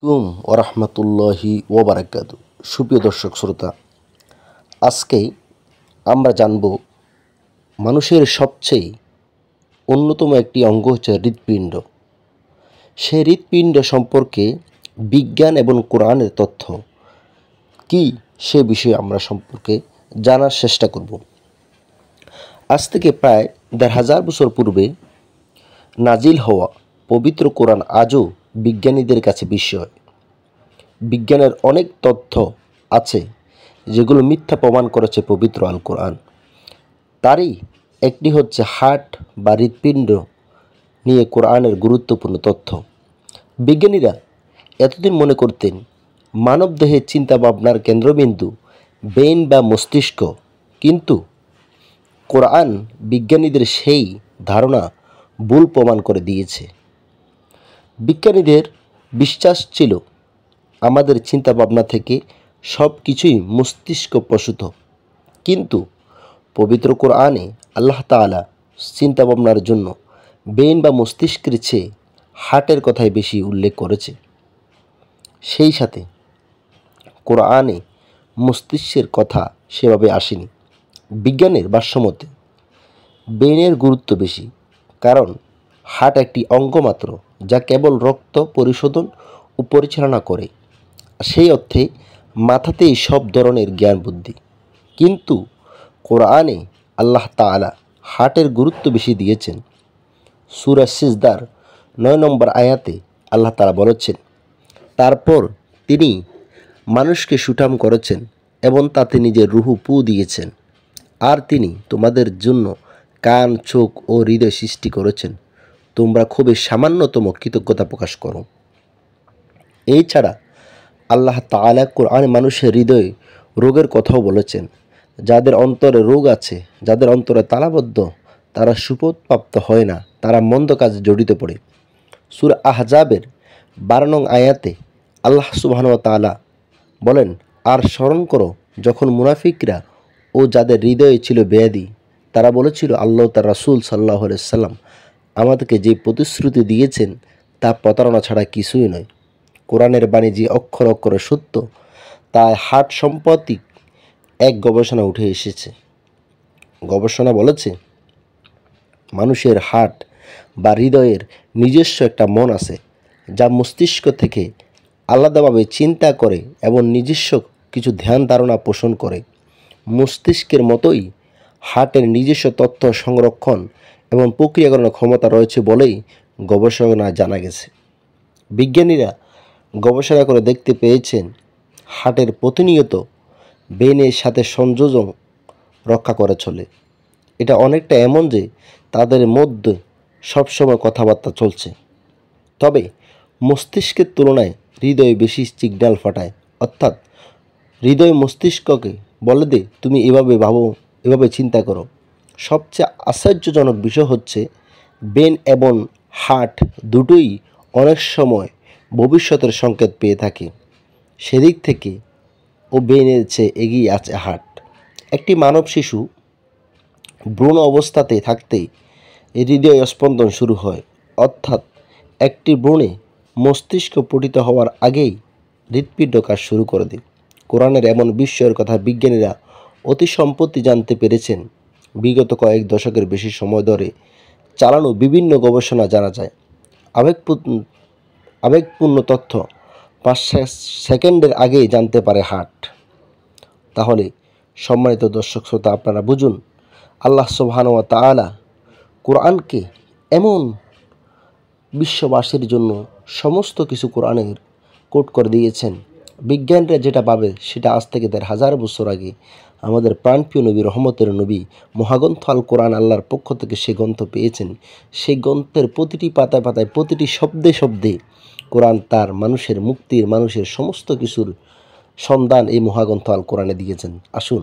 কুম ওরহমতুল্লাহি ওবরাকাতু। সুপ্রিয় দর্শক শ্রোতা, আজকে আমরা জানব মানুষের সবচেয়ে অন্যতম একটি অঙ্গ হচ্ছে হৃৎপিণ্ড। সেই হৃৎপিণ্ড সম্পর্কে বিজ্ঞান এবং কোরআনের তথ্য কি সে বিষয়ে আমরা সম্পর্কে জানার চেষ্টা করব। আজ থেকে প্রায় ১,৫০০ বছর পূর্বে নাজিল হওয়া পবিত্র কোরআন আজও বিজ্ঞানীদের কাছে বিস্ময়। বিজ্ঞানের অনেক তথ্য আছে যেগুলো মিথ্যা প্রমাণ করেছে পবিত্র আল কোরআন। তারই একটি হচ্ছে হার্ট বা হৃৎপিণ্ড নিয়ে কোরআনের গুরুত্বপূর্ণ তথ্য। বিজ্ঞানীরা এতদিন মনে করতেন মানবদেহের চিন্তাভাবনার কেন্দ্রবিন্দু ব্রেন বা মস্তিষ্ক, কিন্তু কোরআন বিজ্ঞানীদের সেই ধারণা ভুল প্রমাণ করে দিয়েছে। বিজ্ঞানীদের বিশ্বাস ছিল আমাদের চিন্তাভাবনা থেকে সব কিছুই মস্তিষ্ক প্রসূত, কিন্তু পবিত্র কোরআনে আল্লাহ তাআলা চিন্তাভাবনার জন্য ব্রেন বা মস্তিষ্কের চেয়ে হার্টের কথাই বেশি উল্লেখ করেছে। সেই সাথে কোরআনে মস্তিষ্কের কথা সেভাবে আসেনি। বিজ্ঞানের ভাষ্যমতে ব্রেনের গুরুত্ব বেশি, কারণ হার্ট একটি অঙ্গ মাত্র যা কেবল রক্ত পরিশোধন ও পরিচালনা করে। সেই অর্থে মাথাতেই সব ধরনের জ্ঞান বুদ্ধি। কিন্তু কোরআনে আল্লাহ তাআলা হার্টের গুরুত্ব বেশি দিয়েছেন। সূরা সিজদার ৯ নম্বর আয়াতে আল্লাহ তাআলা বলেছেন, তারপর তিনি মানুষকে সুঠাম করেছেন এবং তাতে নিজের রূহ পু দিয়েছেন, আর তিনি তোমাদের জন্য কান, চোখ ও হৃদয় সৃষ্টি করেছেন। তোমরা খুবই সামান্যতম কৃতজ্ঞতা প্রকাশ করো। এই ছাড়া আল্লাহ তাআলা কোরআনে মানুষের হৃদয়ে রোগের কথাও বলেছেন। যাদের অন্তরে রোগ আছে, যাদের অন্তরে তালাবদ্ধ, তারা সুপথপ্রাপ্ত হয় না, তারা মন্দ কাজে জড়িত পড়ে। সূরা আহজাবের ১২ নং আয়াতে আল্লাহ সুবহানাহু ওয়া তাআলা বলেন, আর স্মরণ করো যখন মুনাফিকরা ও যাদের হৃদয়ে ছিল বেয়াদি, তারা বলেছিল আল্লাহ তার রাসূল সাল্লাল্লাহু আলাইহি সাল্লাম আমাদেরকে যে প্রতিশ্রুতি দিয়েছেন তা প্রতারণা ছাড়া কিছুই নয়। কোরআনের বাণী যে অক্ষর অক্ষরে সত্য, তা হার্ট সম্পর্কে এক গবেষণা উঠে এসেছে। গবেষণা বলেছে মানুষের হার্ট বা হৃদয়ের নিজস্ব একটা মন আছে, যা মস্তিষ্ক থেকে আলাদাভাবে চিন্তা করে এবং নিজস্ব কিছু ধ্যান ধারণা পোষণ করে। মস্তিষ্কের মতোই হার্টের নিজস্ব তথ্য সংরক্ষণ এবং প্রক্রিয়াকরণের ক্ষমতা রয়েছে বলেই গবেষণায় জানা গেছে। বিজ্ঞানীরা গবেষণা করে দেখতে পেয়েছেন হার্টের প্রতিনিয়ত ব্রেনের সাথে সংযোজন রক্ষা করে চলে। এটা অনেকটা এমন যে তাদের মধ্যে সবসময় কথাবার্তা চলছে। তবে মস্তিষ্কের তুলনায় হৃদয় বেশি সিগন্যাল পাঠায়, অর্থাৎ হৃদয় মস্তিষ্ককে বলে দে তুমি এভাবে ভাবো, এভাবে চিন্তা করো। সবচেয়ে আশ্চর্যজনক বিষয় হচ্ছে ব্রেন এবং হার্ট দুটোই অনেক সময় ভবিষ্যতের সংকেত পেয়ে থাকে। সেদিক থেকে ও ব্রেনের চেয়ে এগিয়ে আছে হার্ট। একটি মানব শিশু ভ্রূণ অবস্থাতে থাকতেই হৃদয় স্পন্দন শুরু হয়, অর্থাৎ একটি ভ্রূণে মস্তিষ্ক পঠিত হওয়ার আগেই হৃৎপিণ্ড কাজ শুরু করে দেয়। কোরআনের এমন বিস্ময়ের কথা বিজ্ঞানীরা অতি সম্প্রতি জানতে পেরেছেন। বিগত কয়েক দশকের বেশি সময় ধরে চালানো বিভিন্ন গবেষণা জানা যায় আবেগপূর্ণ তথ্য ৫ সেকেন্ডের আগেই জানতে পারে হার্ট। তাহলে সম্মানিত দর্শক শ্রোতা, আপনারা বুঝুন আল্লাহ সুবহানাহু ওয়া তাআলা কোরআনকে এমন বিশ্ববাসীর জন্য সমস্ত কিছু কোরআনের কোট করে দিয়েছেন। বিজ্ঞানীরা যেটা পাবে সেটা আজ থেকে ১,৫০০ বছর আগে আমাদের প্রাণপ্রিয় নবী, রহমতের নবী, মহাগ্রন্থ আল কোরআন আল্লাহর পক্ষ থেকে সে গ্রন্থ পেয়েছেন। সেই গ্রন্থের প্রতিটি পাতায় পাতায়, প্রতিটি শব্দে শব্দে কোরআন তার মানুষের মুক্তির, মানুষের সমস্ত কিছুর সন্ধান এই মহাগ্রন্থ আল কোরআনে দিয়েছেন। আসুন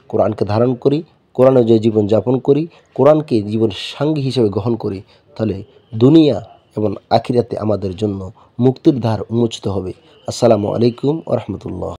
কোরআনকে ধারণ করি, কোরআনে যে জীবন যাপন করি, কোরআনকে জীবন সাঙ্গী হিসেবে গ্রহণ করি, তাহলে দুনিয়া এবং আখিরাতে আমাদের জন্য মুক্তির দ্বার উন্মোচিত হবে। আসসালামু আলাইকুম ওয়া রাহমাতুল্লাহ।